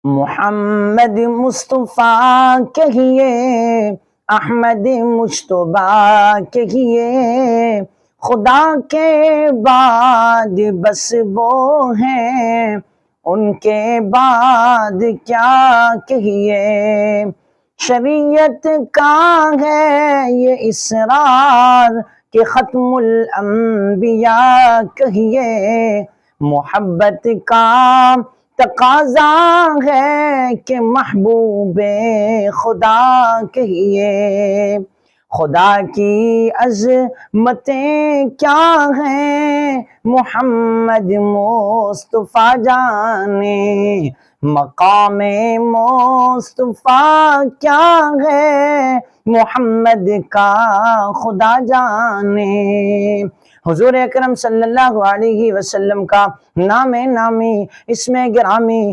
محمد مصطفیٰ کہیے، احمد مجتبیٰ کہیے، خدا کے بعد بس وہ ہیں، ان کے بعد کیا کہیے۔ شریعت کا ہے یہ اسرار کہ ختم الانبیاء کہیے، محبت کا تقاضا ہے کہ محبوب خدا کہیے۔ خدا کی عظمتیں کیا ہیں محمد مصطفیٰ جانے، مقام مصطفیٰ کیا ہے محمد کا خدا جانے۔ حضور اکرم صلی اللہ علیہ وسلم کا نام نامی، اسم گرامی